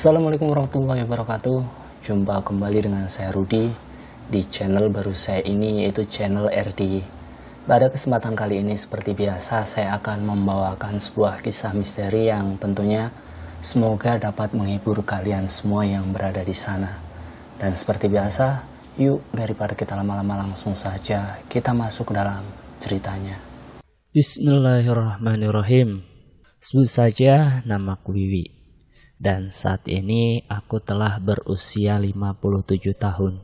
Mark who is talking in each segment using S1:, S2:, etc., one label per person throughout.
S1: Assalamualaikum warahmatullahi wabarakatuh. Jumpa kembali dengan saya Rudi di channel baru saya ini, yaitu channel RD. Pada kesempatan kali ini seperti biasa saya akan membawakan sebuah kisah misteri yang tentunya semoga dapat menghibur kalian semua yang berada di sana. Dan seperti biasa, yuk daripada kita lama-lama langsung saja kita masuk ke dalam ceritanya.
S2: Bismillahirrahmanirrahim. Sebut saja namaku Wiwi. Dan saat ini aku telah berusia 57 tahun.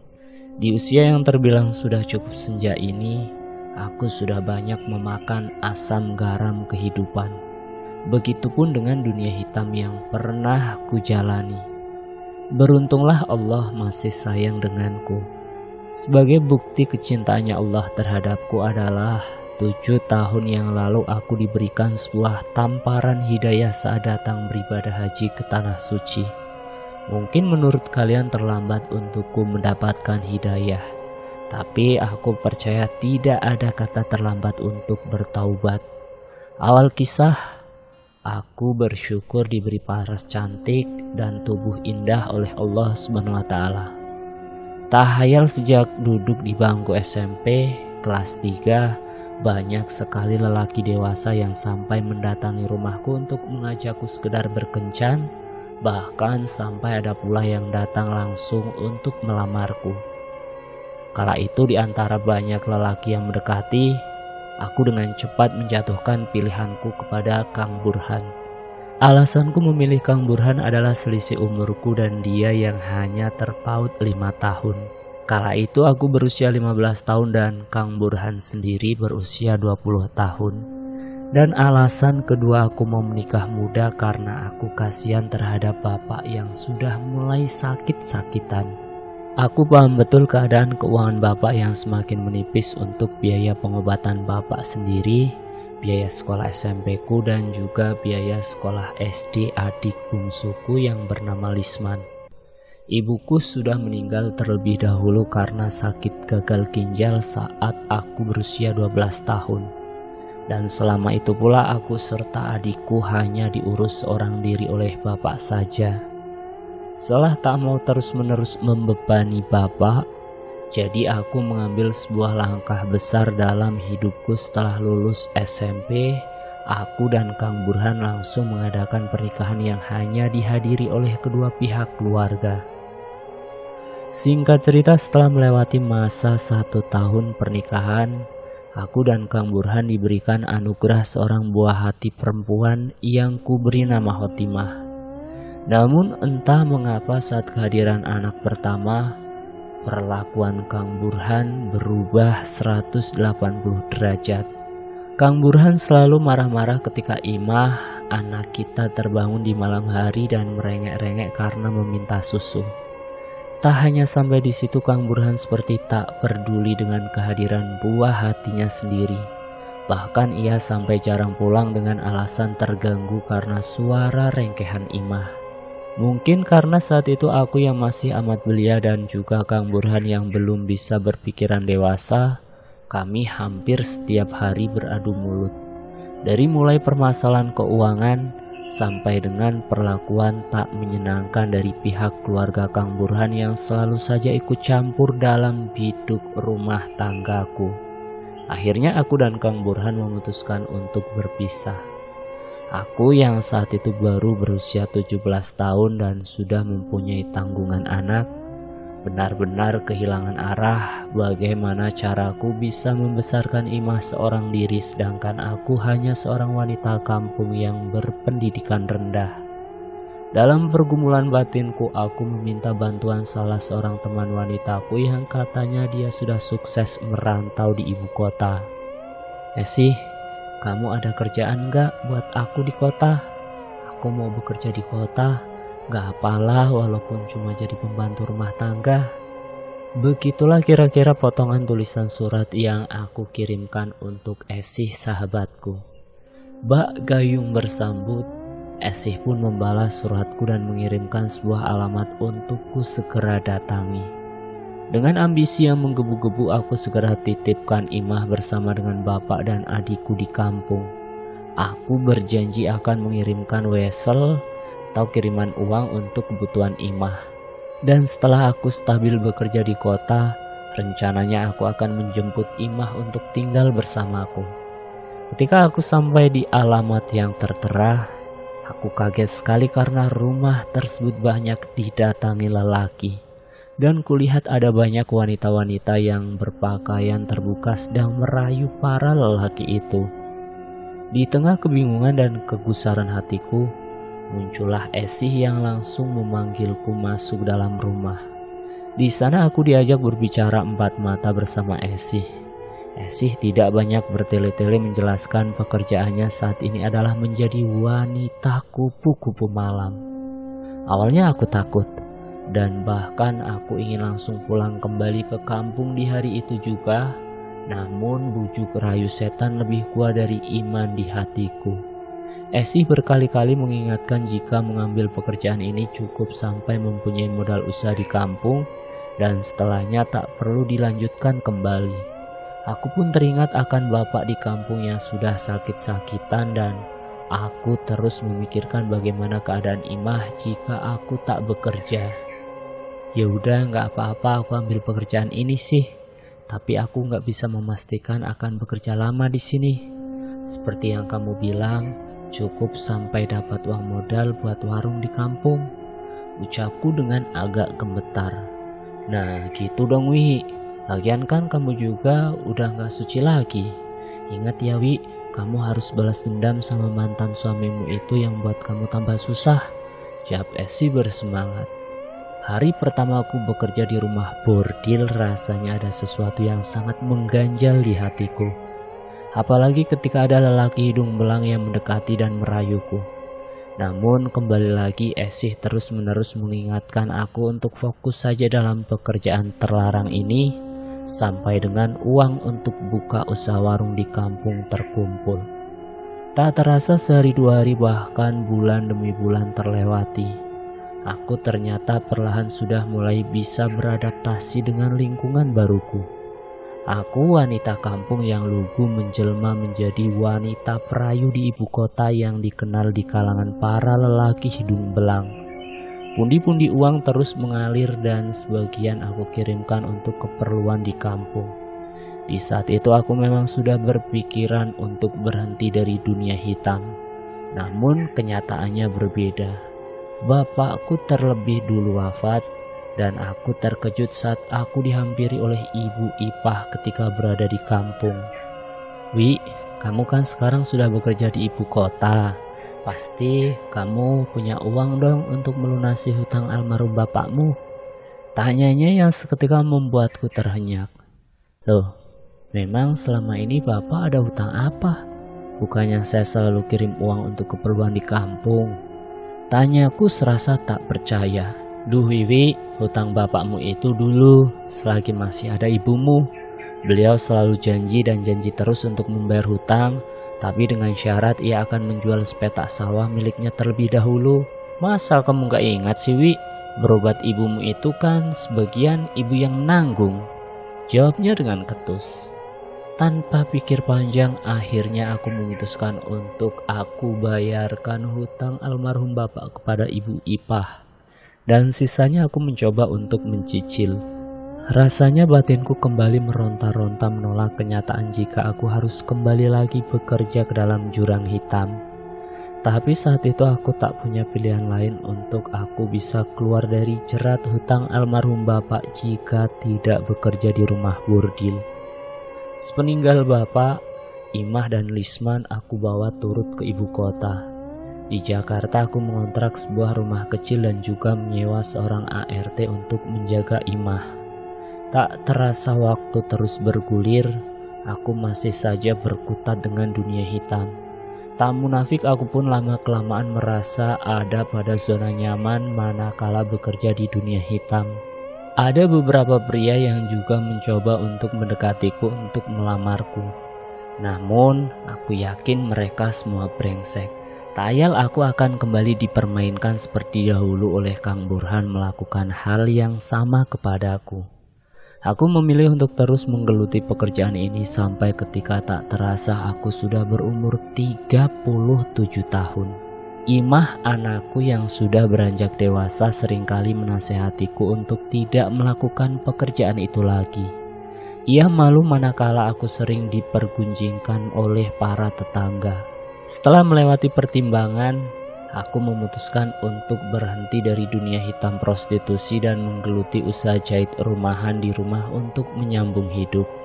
S2: Di usia yang terbilang sudah cukup senja ini, aku sudah banyak memakan asam garam kehidupan. Begitupun dengan dunia hitam yang pernah ku jalani. Beruntunglah Allah masih sayang denganku. Sebagai bukti kecintaannya Allah terhadapku adalah 7 tahun yang lalu aku diberikan sebuah tamparan hidayah saat datang beribadah haji ke Tanah Suci. Mungkin menurut kalian terlambat untukku mendapatkan hidayah, tapi aku percaya tidak ada kata terlambat untuk bertaubat. Awal kisah, aku bersyukur diberi paras cantik dan tubuh indah oleh Allah SWT. Tak hayal sejak duduk di bangku SMP kelas 3, banyak sekali lelaki dewasa yang sampai mendatangi rumahku untuk mengajakku sekedar berkencan, bahkan sampai ada pula yang datang langsung untuk melamarku. Kala itu di antara banyak lelaki yang mendekati, aku dengan cepat menjatuhkan pilihanku kepada Kang Burhan. Alasanku memilih Kang Burhan adalah selisih umurku dan dia yang hanya terpaut 5 tahun. Kala itu aku berusia 15 tahun dan Kang Burhan sendiri berusia 20 tahun. Dan alasan kedua aku mau menikah muda karena aku kasihan terhadap bapak yang sudah mulai sakit-sakitan. Aku paham betul keadaan keuangan bapak yang semakin menipis untuk biaya pengobatan bapak sendiri, biaya sekolah SMP-ku dan juga biaya sekolah SD adik bungsuku yang bernama Lisman. Ibuku sudah meninggal terlebih dahulu karena sakit gagal ginjal saat aku berusia 12 tahun. Dan selama itu pula aku serta adikku hanya diurus seorang diri oleh bapak saja. Setelah tak mau terus-menerus membebani bapak, jadi aku mengambil sebuah langkah besar dalam hidupku. Setelah lulus SMP, aku dan Kang Burhan langsung mengadakan pernikahan yang hanya dihadiri oleh kedua pihak keluarga. Singkat cerita, setelah melewati masa 1 tahun pernikahan, aku dan Kang Burhan diberikan anugerah seorang buah hati perempuan yang kuberi nama Khotimah. Namun entah mengapa saat kehadiran anak pertama, perlakuan Kang Burhan berubah 180 derajat. Kang Burhan selalu marah-marah ketika Imah, anak kita, terbangun di malam hari dan merengek-rengek karena meminta susu. Tak hanya sampai di situ, Kang Burhan seperti tak peduli dengan kehadiran buah hatinya sendiri. Bahkan ia sampai jarang pulang dengan alasan terganggu karena suara rengkehan Imah. Mungkin karena saat itu aku yang masih amat belia dan juga Kang Burhan yang belum bisa berpikiran dewasa, kami hampir setiap hari beradu mulut. Dari mulai permasalahan keuangan, sampai dengan perlakuan tak menyenangkan dari pihak keluarga Kang Burhan yang selalu saja ikut campur dalam biduk rumah tanggaku. Akhirnya aku dan Kang Burhan memutuskan untuk berpisah. Aku yang saat itu baru berusia 17 tahun dan sudah mempunyai tanggungan anak, benar-benar kehilangan arah bagaimana caraku bisa membesarkan Imah seorang diri sedangkan aku hanya seorang wanita kampung yang berpendidikan rendah. Dalam pergumulan batinku, aku meminta bantuan salah seorang teman wanitaku yang katanya dia sudah sukses merantau di ibu kota. "Sih, kamu ada kerjaan gak buat aku di kota? Aku mau bekerja di kota. Gak apalah walaupun cuma jadi pembantu rumah tangga." Begitulah kira-kira potongan tulisan surat yang aku kirimkan untuk Esih sahabatku. Bak Gayung bersambut, Esih pun membalas suratku dan mengirimkan sebuah alamat untukku segera datangi. Dengan ambisi yang menggebu-gebu, aku segera titipkan Imah bersama dengan bapak dan adikku di kampung. Aku berjanji akan mengirimkan wesel atau kiriman uang untuk kebutuhan Imah. Dan setelah aku stabil bekerja di kota, rencananya aku akan menjemput Imah untuk tinggal bersamaku. Ketika aku sampai di alamat yang tertera, aku kaget sekali karena rumah tersebut banyak didatangi lelaki. Dan kulihat ada banyak wanita-wanita yang berpakaian terbuka sedang merayu para lelaki itu. Di tengah kebingungan dan kegusaran hatiku, muncullah Esih yang langsung memanggilku masuk dalam rumah. Di sana aku diajak berbicara empat mata bersama Esih. Esih tidak banyak bertele-tele menjelaskan pekerjaannya saat ini adalah menjadi wanita kupu-kupu malam. Awalnya aku takut, dan bahkan aku ingin langsung pulang kembali ke kampung di hari itu juga. Namun bujuk rayu setan lebih kuat dari iman di hatiku. Esih berkali-kali mengingatkan jika mengambil pekerjaan ini cukup sampai mempunyai modal usaha di kampung, dan setelahnya tak perlu dilanjutkan kembali. Aku pun teringat akan bapak di kampung yang sudah sakit-sakitan, dan aku terus memikirkan bagaimana keadaan Imah jika aku tak bekerja. Ya udah, nggak apa-apa, aku ambil pekerjaan ini sih. Tapi aku nggak bisa memastikan akan bekerja lama di sini. Seperti yang kamu bilang, cukup sampai dapat uang modal buat warung di kampung, ucapku dengan agak gemetar. Nah gitu dong Wi, lagian kan kamu juga udah nggak suci lagi. Ingat ya Wi, kamu harus balas dendam sama mantan suamimu itu yang buat kamu tambah susah, jawab Esih bersemangat. Hari pertama aku bekerja di rumah bordil, rasanya ada sesuatu yang sangat mengganjal di hatiku. Apalagi ketika ada lelaki hidung belang yang mendekati dan merayuku. Namun kembali lagi Esih terus-menerus mengingatkan aku untuk fokus saja dalam pekerjaan terlarang ini, sampai dengan uang untuk buka usaha warung di kampung terkumpul. Tak terasa sehari dua hari bahkan bulan demi bulan terlewati. Aku ternyata perlahan sudah mulai bisa beradaptasi dengan lingkungan baruku. Aku wanita kampung yang lugu menjelma menjadi wanita perayu di ibu kota yang dikenal di kalangan para lelaki hidung belang. Pundi-pundi uang terus mengalir dan sebagian aku kirimkan untuk keperluan di kampung. Di saat itu aku memang sudah berpikiran untuk berhenti dari dunia hitam. Namun kenyataannya berbeda. Bapakku terlebih dulu wafat, dan aku terkejut saat aku dihampiri oleh ibu Ipah ketika berada di kampung. Wi, kamu kan sekarang sudah bekerja di ibu kota. Pasti kamu punya uang dong untuk melunasi hutang almarhum bapakmu. Tanyanya yang seketika membuatku terhenyak. Loh, memang selama ini bapak ada hutang apa? Bukannya saya selalu kirim uang untuk keperluan di kampung? Tanyaku serasa tak percaya. Duh Wiwi, hutang bapakmu itu dulu selagi masih ada ibumu. Beliau selalu janji dan janji terus untuk membayar hutang, tapi dengan syarat ia akan menjual sepetak sawah miliknya terlebih dahulu. Masa kamu gak ingat sih Wi? Berobat ibumu itu kan sebagian ibu yang menanggung, jawabnya dengan ketus. Tanpa pikir panjang, akhirnya aku memutuskan untuk aku bayarkan hutang almarhum bapak kepada ibu Ipah. Dan sisanya aku mencoba untuk mencicil. Rasanya batinku kembali meronta-ronta menolak kenyataan jika aku harus kembali lagi bekerja ke dalam jurang hitam. Tapi saat itu aku tak punya pilihan lain untuk aku bisa keluar dari jerat hutang almarhum bapak jika tidak bekerja di rumah bordil. Sepeninggal bapak, Imah dan Lisman aku bawa turut ke ibu kota. Di Jakarta aku mengontrak sebuah rumah kecil dan juga menyewa seorang ART untuk menjaga Imah. Tak terasa waktu terus bergulir, aku masih saja berkutat dengan dunia hitam. Tak munafik aku pun lama-kelamaan merasa ada pada zona nyaman manakala bekerja di dunia hitam. Ada beberapa pria yang juga mencoba untuk mendekatiku untuk melamarku. Namun, aku yakin mereka semua brengsek. Tayal aku akan kembali dipermainkan seperti dahulu oleh Kang Burhan melakukan hal yang sama kepadaku. Aku memilih untuk terus menggeluti pekerjaan ini sampai ketika tak terasa aku sudah berumur 37 tahun. Imah, anakku yang sudah beranjak dewasa, seringkali menasehatiku untuk tidak melakukan pekerjaan itu lagi. Ia malu manakala aku sering dipergunjingkan oleh para tetangga. Setelah melewati pertimbangan, aku memutuskan untuk berhenti dari dunia hitam prostitusi dan menggeluti usaha jahit rumahan di rumah untuk menyambung hidup.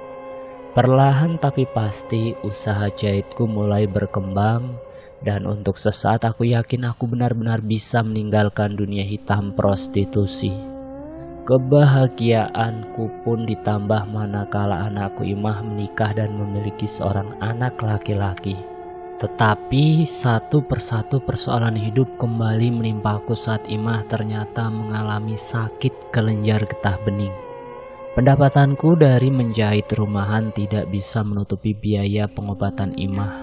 S2: Perlahan tapi pasti usaha jahitku mulai berkembang, dan untuk sesaat aku yakin aku benar-benar bisa meninggalkan dunia hitam prostitusi. Kebahagiaanku pun ditambah manakala anakku Imah menikah dan memiliki seorang anak laki-laki. Tetapi satu persatu persoalan hidup kembali menimpaku saat Imah ternyata mengalami sakit kelenjar getah bening. Pendapatanku dari menjahit rumahan tidak bisa menutupi biaya pengobatan Imah.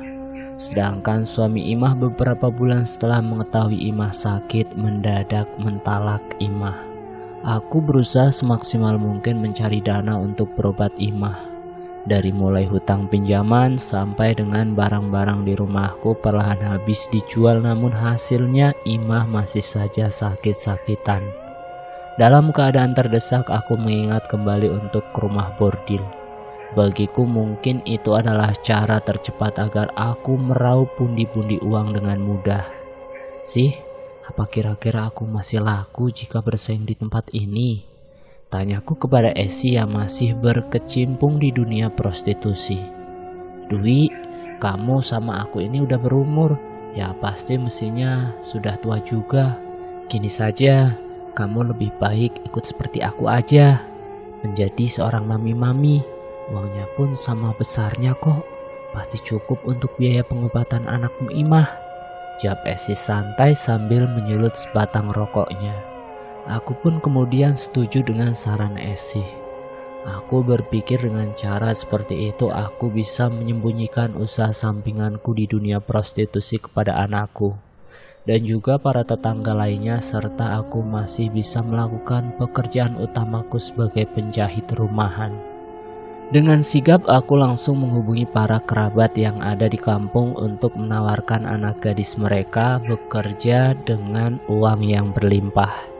S2: Sedangkan suami Imah beberapa bulan setelah mengetahui Imah sakit mendadak mentalak Imah. Aku berusaha semaksimal mungkin mencari dana untuk berobat Imah. Dari mulai hutang pinjaman sampai dengan barang-barang di rumahku perlahan habis dijual, namun hasilnya Imah masih saja sakit-sakitan. Dalam keadaan terdesak aku mengingat kembali untuk ke rumah bordil. Bagiku mungkin itu adalah cara tercepat agar aku meraup pundi-pundi uang dengan mudah. Sih, apa kira-kira aku masih laku jika bersaing di tempat ini? Tanyaku kepada Esi yang masih berkecimpung di dunia prostitusi. Dwi, kamu sama aku ini udah berumur, ya pasti mestinya sudah tua juga. Gini saja, kamu lebih baik ikut seperti aku aja, menjadi seorang mami-mami. Uangnya pun sama besarnya kok, pasti cukup untuk biaya pengobatan anakmu Imah, jawab Esi santai sambil menyulut sebatang rokoknya. Aku pun kemudian setuju dengan saran Esi. Aku berpikir dengan cara seperti itu aku bisa menyembunyikan usaha sampinganku di dunia prostitusi kepada anakku dan juga para tetangga lainnya, serta aku masih bisa melakukan pekerjaan utamaku sebagai penjahit rumahan. Dengan sigap aku langsung menghubungi para kerabat yang ada di kampung untuk menawarkan anak gadis mereka bekerja dengan uang yang berlimpah.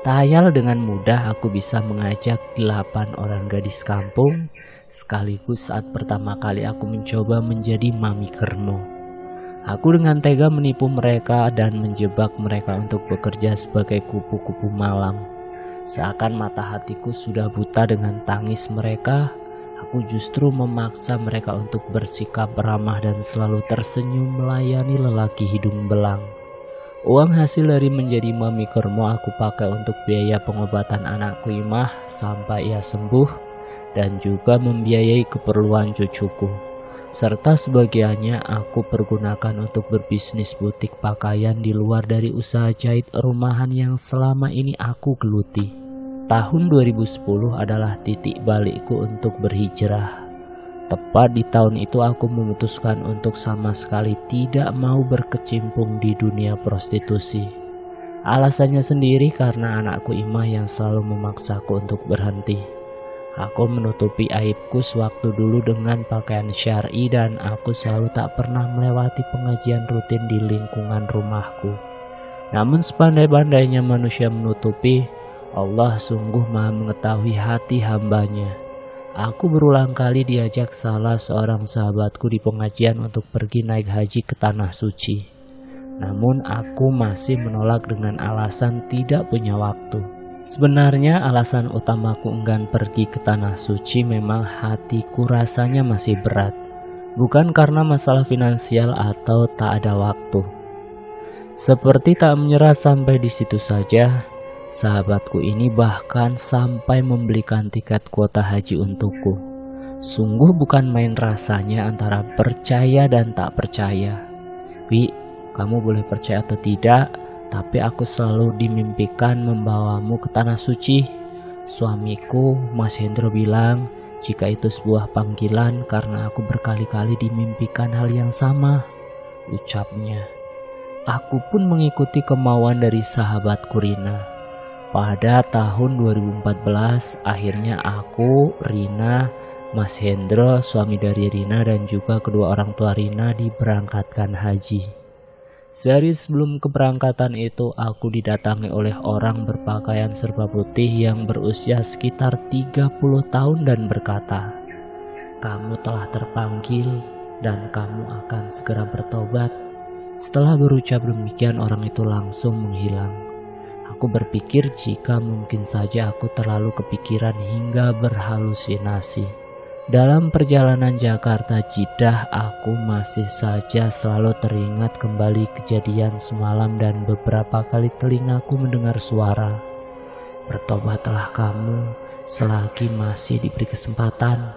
S2: Tak hayal dengan mudah aku bisa mengajak 8 orang gadis kampung sekaligus saat pertama kali aku mencoba menjadi mami kerno. Aku dengan tega menipu mereka dan menjebak mereka untuk bekerja sebagai kupu-kupu malam. Seakan mata hatiku sudah buta dengan tangis mereka, aku justru memaksa mereka untuk bersikap ramah dan selalu tersenyum melayani lelaki hidung belang. Uang hasil dari menjadi mami kermo aku pakai untuk biaya pengobatan anakku Imah sampai ia sembuh dan juga membiayai keperluan cucuku. Serta sebagiannya aku pergunakan untuk berbisnis butik pakaian di luar dari usaha jahit rumahan yang selama ini aku geluti. Tahun 2010 adalah titik balikku untuk berhijrah. Tepat di tahun itu aku memutuskan untuk sama sekali tidak mau berkecimpung di dunia prostitusi. Alasannya sendiri karena anakku Imah yang selalu memaksaku untuk berhenti. Aku menutupi aibku sewaktu dulu dengan pakaian syar'i dan aku selalu tak pernah melewati pengajian rutin di lingkungan rumahku. Namun sepandai-pandainya manusia menutupi, Allah sungguh maha mengetahui hati hambanya. Aku berulang kali diajak salah seorang sahabatku di pengajian untuk pergi naik haji ke Tanah Suci. Namun aku masih menolak dengan alasan tidak punya waktu. Sebenarnya alasan utamaku enggan pergi ke Tanah Suci memang hatiku rasanya masih berat. Bukan karena masalah finansial atau tak ada waktu. Seperti tak menyerah sampai di situ saja, sahabatku ini bahkan sampai membelikan tiket kuota haji untukku. Sungguh bukan main rasanya antara percaya dan tak percaya. Wi, kamu boleh percaya atau tidak, tapi aku selalu dimimpikan membawamu ke Tanah Suci. Suamiku, Mas Hendro, bilang jika itu sebuah panggilan karena aku berkali-kali dimimpikan hal yang sama, ucapnya. Aku pun mengikuti kemauan dari sahabatku Rina. Pada tahun 2014, akhirnya aku, Rina, Mas Hendro, suami dari Rina dan juga kedua orang tua Rina diberangkatkan haji. Sehari sebelum keberangkatan itu, aku didatangi oleh orang berpakaian serba putih yang berusia sekitar 30 tahun dan berkata, "Kamu telah terpanggil dan kamu akan segera bertobat." Setelah berucap demikian, orang itu langsung menghilang. Aku berpikir jika mungkin saja aku terlalu kepikiran hingga berhalusinasi. Dalam perjalanan Jakarta Jeddah, aku masih saja selalu teringat kembali kejadian semalam dan beberapa kali telingaku mendengar suara, "Bertobatlah kamu selagi masih diberi kesempatan.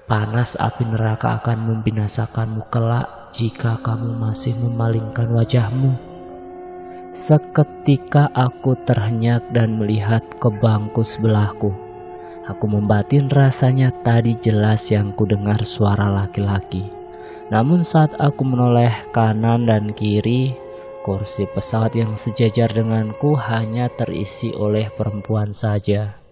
S2: Panas api neraka akan membinasakanmu kelak jika kamu masih memalingkan wajahmu." Seketika aku terhenyak dan melihat ke bangku sebelahku. Aku membatin rasanya tadi jelas yang kudengar suara laki-laki. Namun saat aku menoleh kanan dan kiri, kursi pesawat yang sejajar denganku hanya terisi oleh perempuan saja.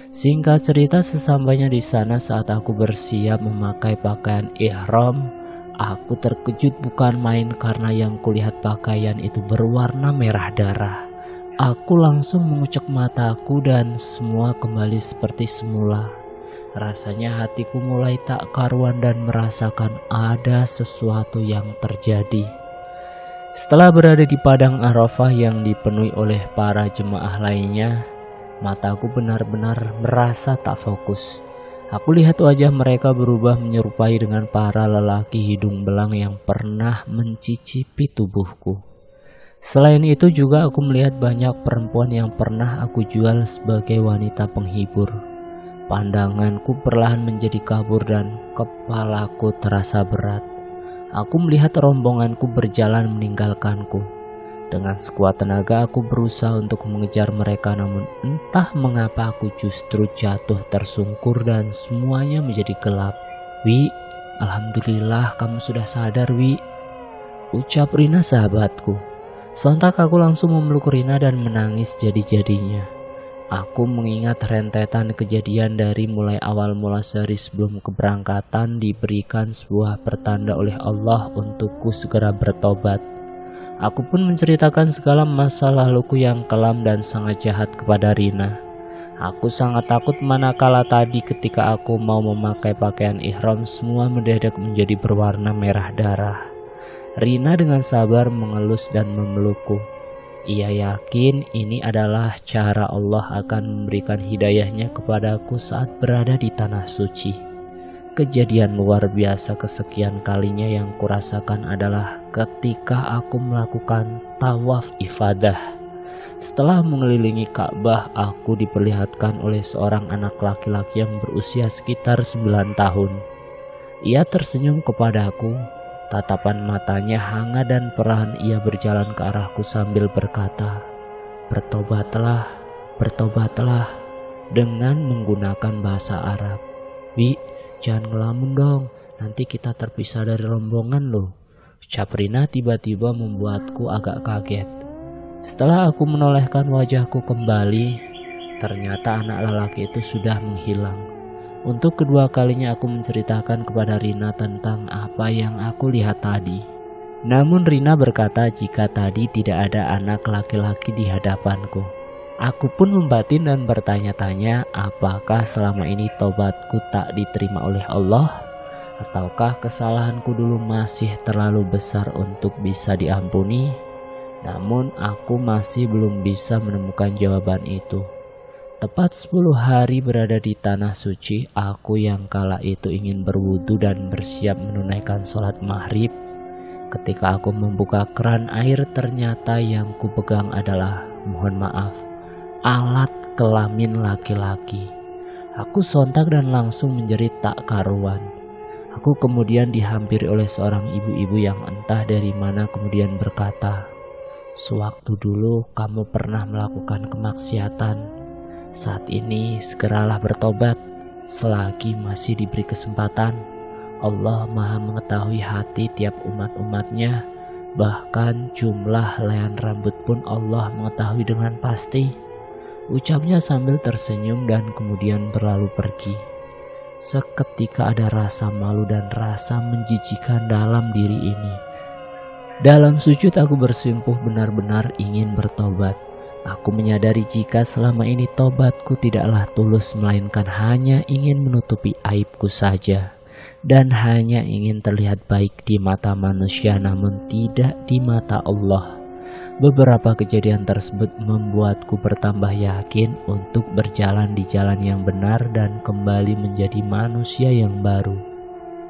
S2: Singkat cerita, sesampainya di sana saat aku bersiap memakai pakaian ihram, aku terkejut bukan main karena yang kulihat pakaian itu berwarna merah darah. Aku langsung mengucek mataku dan semua kembali seperti semula. Rasanya hatiku mulai tak karuan dan merasakan ada sesuatu yang terjadi. Setelah berada di padang Arafah yang dipenuhi oleh para jemaah lainnya, mataku benar-benar merasa tak fokus. Aku lihat wajah mereka berubah menyerupai dengan para lelaki hidung belang yang pernah mencicipi tubuhku. Selain itu juga aku melihat banyak perempuan yang pernah aku jual sebagai wanita penghibur. Pandanganku perlahan menjadi kabur dan kepalaku terasa berat. Aku melihat rombonganku berjalan meninggalkanku. Dengan sekuat tenaga aku berusaha untuk mengejar mereka, namun entah mengapa aku justru jatuh tersungkur dan semuanya menjadi gelap. "Wi, alhamdulillah kamu sudah sadar, Wi," ucap Rina sahabatku. Sontak aku langsung memeluk Rina dan menangis jadi-jadinya. Aku mengingat rentetan kejadian dari mulai awal mula sehari sebelum keberangkatan diberikan sebuah pertanda oleh Allah untukku segera bertobat. Aku pun menceritakan segala masa laluku yang kelam dan sangat jahat kepada Rina. Aku sangat takut manakala tadi ketika aku mau memakai pakaian ihram semua mendadak menjadi berwarna merah darah. Rina dengan sabar mengelus dan memelukku. Ia yakin ini adalah cara Allah akan memberikan hidayahnya kepadaku saat berada di tanah suci. Kejadian luar biasa kesekian kalinya yang kurasakan adalah ketika aku melakukan tawaf ifadah. Setelah mengelilingi Ka'bah, aku diperlihatkan oleh seorang anak laki-laki yang berusia sekitar 9 tahun. Ia tersenyum kepadaku. Tatapan matanya hangat dan perlahan ia berjalan ke arahku sambil berkata, "Bertobatlah, bertobatlah," dengan menggunakan bahasa Arab. "Wi, jangan ngelamun dong, nanti kita terpisah dari rombongan loh," ucap Rina tiba-tiba membuatku agak kaget. Setelah aku menolehkan wajahku kembali, ternyata anak lelaki itu sudah menghilang. Untuk kedua kalinya aku menceritakan kepada Rina tentang apa yang aku lihat tadi. Namun Rina berkata jika tadi tidak ada anak laki-laki di hadapanku. Aku pun membatin dan bertanya-tanya apakah selama ini tobatku tak diterima oleh Allah, ataukah kesalahanku dulu masih terlalu besar untuk bisa diampuni. Namun aku masih belum bisa menemukan jawaban itu. Tepat 10 hari berada di tanah suci, aku yang kala itu ingin berwudu dan bersiap menunaikan sholat maghrib. Ketika aku membuka keran air, ternyata yang kupegang adalah, mohon maaf, alat kelamin laki-laki. Aku sontak dan langsung menjerit tak karuan. Aku kemudian dihampiri oleh seorang ibu-ibu yang entah dari mana kemudian berkata, "Sewaktu dulu kamu pernah melakukan kemaksiatan. Saat ini segeralah bertobat selagi masih diberi kesempatan. Allah Maha mengetahui hati tiap umat-umatnya, bahkan jumlah helaian rambut pun Allah mengetahui dengan pasti," ucapnya sambil tersenyum dan kemudian berlalu pergi. Seketika ada rasa malu dan rasa menjijikan dalam diri ini. Dalam sujud aku bersimpuh benar-benar ingin bertobat. Aku menyadari jika selama ini tobatku tidaklah tulus melainkan hanya ingin menutupi aibku saja dan hanya ingin terlihat baik di mata manusia namun tidak di mata Allah. Beberapa kejadian tersebut membuatku bertambah yakin untuk berjalan di jalan yang benar dan kembali menjadi manusia yang baru.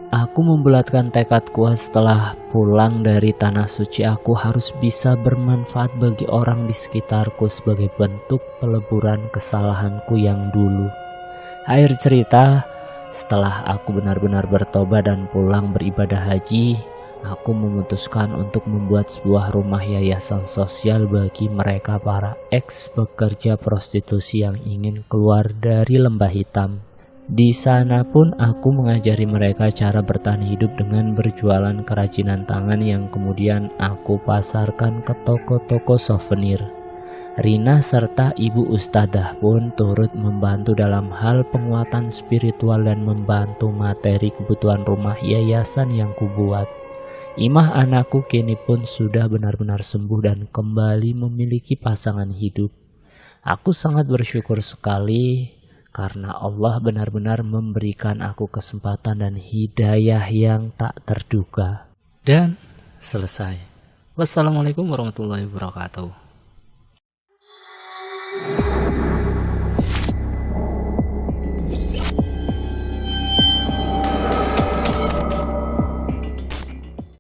S2: Aku membulatkan tekad kuat setelah pulang dari tanah suci aku harus bisa bermanfaat bagi orang di sekitarku sebagai bentuk peleburan kesalahanku yang dulu. Akhir cerita, setelah aku benar-benar bertobat dan pulang beribadah haji, aku memutuskan untuk membuat sebuah rumah yayasan sosial bagi mereka para ex pekerja prostitusi yang ingin keluar dari lembah hitam. Di sana pun aku mengajari mereka cara bertahan hidup dengan berjualan kerajinan tangan yang kemudian aku pasarkan ke toko-toko souvenir. Rina serta Ibu Ustadzah pun turut membantu dalam hal penguatan spiritual dan membantu materi kebutuhan rumah yayasan yang kubuat. Imah anakku kini pun sudah benar-benar sembuh dan kembali memiliki pasangan hidup. Aku sangat bersyukur sekali karena Allah benar-benar memberikan aku kesempatan dan hidayah yang tak terduga.
S1: Dan selesai. Wassalamualaikum warahmatullahi wabarakatuh.